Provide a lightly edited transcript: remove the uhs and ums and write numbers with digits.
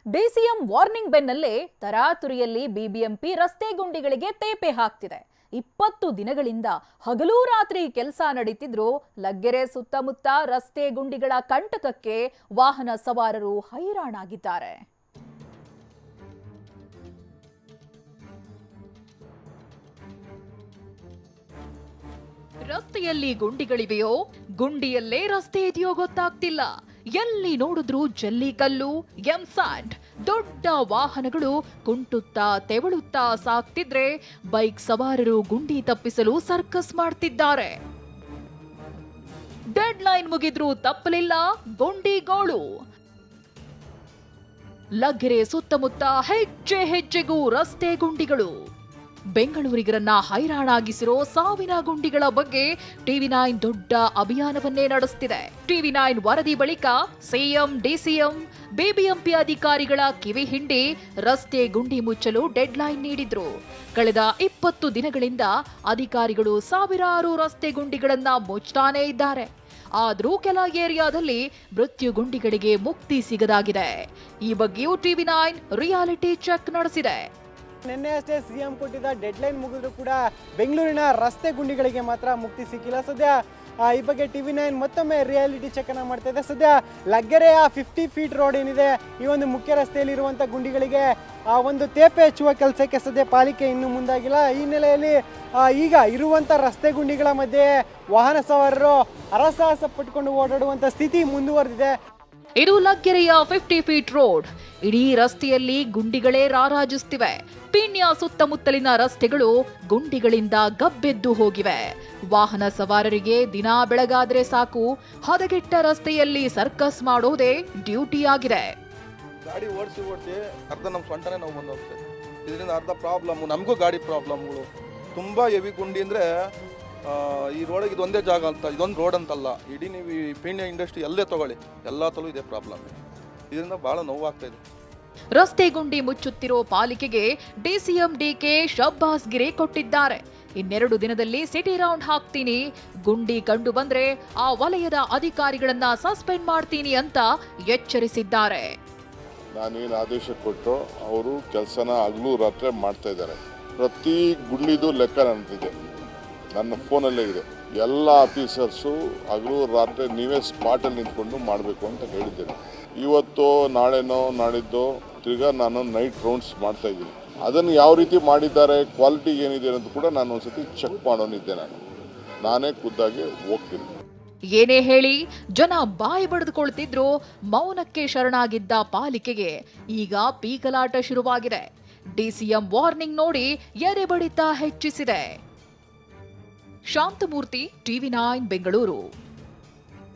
DCM warning ಬೆನ್ನಲ್ಲೇ ತರಾತುರಿಯಲ್ಲಿ BBMP ರಸ್ತೆ ಗುಂಡಿಗಳಿಗೆ ತೇಪೆ ಹಾಕ್ತಿದೆ. 20 ದಿನಗಳಿಂದ ಹಗಲು ರಾತ್ರಿ ಕೆಲಸ ನಡೀತಿದ್ರು ಲಗ್ಗೆರೆ ಸುತ್ತಮುತ್ತ ರಸ್ತೆ ಗುಂಡಿಗಳ ಕಂಟಕಕ್ಕೆ ವಾಹನ ಸವಾರರು ಹೈರಾಣಾಗಿದ್ದಾರೆ. ರಸ್ತೆಯಲ್ಲಿ ಗುಂಡಿಗಳಿವೆಯೋ, ಗುಂಡಿಯಲ್ಲೇ ರಸ್ತೆ ಇದೆಯೋ ಗೊತ್ತಾಗ್ತಿಲ್ಲ. ಎಲ್ಲಿ ನೋಡಿದ್ರು ಜಲ್ಲಿಕಲ್ಲು, ಎಂಸಾಂಡ್. ದೊಡ್ಡ ವಾಹನಗಳು ಕುಂಟುತ್ತಾ ತೆವಳುತ್ತಾ ಸಾಕ್ತಿದ್ರೆ ಬೈಕ್ ಸವಾರರು ಗುಂಡಿ ತಪ್ಪಿಸಲು ಸರ್ಕಸ್ ಮಾಡ್ತಿದ್ದಾರೆ. ಡೆಡ್ ಲೈನ್ ಮುಗಿದ್ರೂ ತಪ್ಪಲಿಲ್ಲ ಗುಂಡಿಗೋಳು. ಲಗ್ಗೆರೆ ಸುತ್ತಮುತ್ತ ಹೆಜ್ಜೆ ಹೆಜ್ಜೆಗೂ ರಸ್ತೆ ಗುಂಡಿಗಳು. ಬೆಂಗಳೂರಿಗರನ್ನ ಹೈರಾಣಾಗಿಸಿರೋ ಸಾವಿನ ಗುಂಡಿಗಳ ಬಗ್ಗೆ ಟಿವಿ9 ದೊಡ್ಡ ಅಭಿಯಾನವನ್ನೇ ನಡೆಸುತ್ತಿದೆ. ಟಿವಿ9 ವರದಿ ಬಳಿಕ ಸಿಎಂ, ಡಿಸಿಎಂ, ಬಿಬಿಎಂಪಿ ಅಧಿಕಾರಿಗಳ ಕಿವಿ ಹಿಂಡಿ ರಸ್ತೆ ಗುಂಡಿ ಮುಚ್ಚಲು ಡೆಡ್ ಲೈನ್ ನೀಡಿದ್ರು. ಕಳೆದ 20 ದಿನಗಳಿಂದ ಅಧಿಕಾರಿಗಳು ಸಾವಿರಾರು ರಸ್ತೆ ಗುಂಡಿಗಳನ್ನ ಮುಚ್ತಾನೇ ಇದ್ದಾರೆ. ಆದ್ರೂ ಕೆಲ ಏರಿಯಾದಲ್ಲಿ ಮೃತ್ಯು ಗುಂಡಿಗಳಿಗೆ ಮುಕ್ತಿ ಸಿಗದಾಗಿದೆ. ಈ ಬಗ್ಗೆಯೂ ಟಿವಿ9 ರಿಯಾಲಿಟಿ ಚೆಕ್ ನಡೆಸಿದೆ. ನಿನ್ನೆ ಅಷ್ಟೇ ಸಿಎಂ ಕೊಟ್ಟಿದ್ದ ಡೆಡ್ ಲೈನ್ ಮುಗಿದ್ರು ಕೂಡ ಬೆಂಗಳೂರಿನ ರಸ್ತೆ ಗುಂಡಿಗಳಿಗೆ ಮಾತ್ರ ಮುಕ್ತಿ ಸಿಕ್ಕಿಲ್ಲ. ಸದ್ಯ ಈ ಬಗ್ಗೆ ಟಿವಿ9 ಮತ್ತೊಮ್ಮೆ ರಿಯಾಲಿಟಿ ಚೆಕ್ ಅನ್ನ ಮಾಡ್ತಾ ಇದೆ. ಸದ್ಯ ಲಗ್ಗೆರೆಯ 50 ಫೀಟ್ ರೋಡ್ ಏನಿದೆ, ಈ ಒಂದು ಮುಖ್ಯ ರಸ್ತೆಯಲ್ಲಿ ಇರುವಂಥ ಗುಂಡಿಗಳಿಗೆ ಒಂದು ತೇಪೆ ಹಚ್ಚುವ ಕೆಲಸಕ್ಕೆ ಸದ್ಯ ಪಾಲಿಕೆ ಇನ್ನೂ ಮುಂದಾಗಿಲ್ಲ. ಈ ಹಿನ್ನೆಲೆಯಲ್ಲಿ ಈಗ ಇರುವಂಥ ರಸ್ತೆ ಗುಂಡಿಗಳ ಮಧ್ಯೆ ವಾಹನ ಸವಾರರು ಹರಸಾಹಸ ಪಟ್ಕೊಂಡು ಓಡಾಡುವಂಥ ಸ್ಥಿತಿ ಮುಂದುವರೆದಿದೆ. ಇದು ಲಗ್ಗೆರೆಯ 50 ಫೀಟ್ ರೋಡ್. ಇಡೀ ರಸ್ತೆಯಲ್ಲಿ ಗುಂಡಿಗಳೇ ರಾರಾಜಿಸುತ್ತಿವೆ. ಪೀಣ್ಯ ಸುತ್ತಮುತ್ತಲಿನ ರಸ್ತೆಗಳು ಗುಂಡಿಗಳಿಂದ ಗಬ್ಬೆದ್ದು ಹೋಗಿವೆ. ವಾಹನ ಸವಾರರಿಗೆ ದಿನ ಬೆಳಗಾದ್ರೆ ಸಾಕು, ಹದಗೆಟ್ಟ ರಸ್ತೆಯಲ್ಲಿ ಸರ್ಕಸ್ ಮಾಡೋದೇ ಡ್ಯೂಟಿ ಆಗಿದೆ. ಗಾಡಿ ಓಡಿಸಿ ಅರ್ಧ ನಮ್ಮ ಸೊಂಟನೇ ನಾವು ಬಂದೋಗ್ತದೆ. ಇದರಿಂದ ಅರ್ಧ ಪ್ರಾಬ್ಲಮ್, ನಮಗೂ ಗಾಡಿ ಪ್ರಾಬ್ಲಮ್ಗಳು ತುಂಬ ಹೆವಿ ಗುಂಡಿ ಅಂದರೆ ಈ ರೋಡಿಗೆ ಇದೊಂದೇ ಜಾಗ ಅಂತ, ಇದೊಂದು ರೋಡ್ ಅಂತಲ್ಲ, ಇಡೀ ನೀವು ಈ ಪೀಣ್ಯ ಇಂಡಸ್ಟ್ರಿ ಎಲ್ಲೇ ತಗೊಳ್ಳಿ ಎಲ್ಲ ತಲೂ ಇದೆ ಪ್ರಾಬ್ಲಮ್. ಇದರಿಂದ ಬಹಳ ನೋವಾಗ್ತಾ ಇದೆ. ರಸ್ತೆ ಗುಂಡಿ ಮುಚ್ಚುತ್ತಿರೋ ಪಾಲಿಕೆಗೆ ಡಿಸಿಎಂ ಡಿಕೆ ಶಬ್ಬಾಸ್ ಗಿರಿ ಕೊಟ್ಟಿದ್ದಾರೆ. ಇನ್ನೆರಡು ದಿನದಲ್ಲಿ ಸಿಟಿ ರೌಂಡ್ ಹಾಕ್ತೀನಿ, ಗುಂಡಿ ಕಂಡು ಬಂದ್ರೆ ಆ ವಲಯದ ಅಧಿಕಾರಿಗಳನ್ನ ಸಸ್ಪೆಂಡ್ ಮಾಡ್ತೀನಿ ಅಂತ ಎಚ್ಚರಿಸಿದ್ದಾರೆ. ನಾನೇನು ಆದೇಶ ಕೊಟ್ಟು ಅವರು ಕೆಲಸನ ಹಗಲು ರಾತ್ರಿ ಮಾಡ್ತಾ ಇದ್ದಾರೆ. ಪ್ರತಿ ಗುಂಡಿದು ಲೆಕ್ಕ ನನಗಿದೆ, ನನ್ನ ಫೋನಲ್ಲೇ ಇದೆ. ಎಲ್ಲ ಆಫೀಸರ್ಸು ಹಗಲು ರಾತ್ರಿ ನೀವೇ ಸ್ಪಾಟಲ್ಲಿ ನಿಂತ್ಕೊಂಡು ಮಾಡಬೇಕು ಅಂತ ಹೇಳಿದ್ದೇನೆ. ಇವತ್ತು ನಾಳೆನೋ ನಾಳಿದ್ದು ತಿರ್ಗಾ ನಾನು ನೈಟ್ ರೌಂಡ್ಸ್ ಮಾಡ್ತಾ ಇದ್ದೀನಿ. ಅದನ್ನು ಯಾವ ರೀತಿ ಮಾಡಿದ್ದಾರೆ, ಕ್ವಾಲಿಟಿ ಏನಿದೆ ಅಂತ ಕೂಡ ನಾನು ಒಂದ್ಸತಿ ಚೆಕ್ ಮಾಡೋನಿದ್ದೆ. ನಾನೇ ಖುದ್ದಾಗಿ ಹೋಗ್ತೀನಿ. ಏನೇ ಹೇಳಿ ಜನ ಬಾಯಿ ಬಡಿದುಕೊಳ್ತಿದ್ರು, ಮೌನಕ್ಕೆ ಶರಣಾಗಿದ್ದ ಪಾಲಿಕೆಗೆ ಈಗ ಪೀಕಲಾಟ ಶುರುವಾಗಿದೆ. ಡಿಸಿಎಂ ವಾರ್ನಿಂಗ್ ನೋಡಿ ಎದೆ ಬಡಿತ ಹೆಚ್ಚಿಸಿದೆ. ಶಾಂತಮೂರ್ತಿ, ಟಿವಿ9 ಬೆಂಗಳೂರು.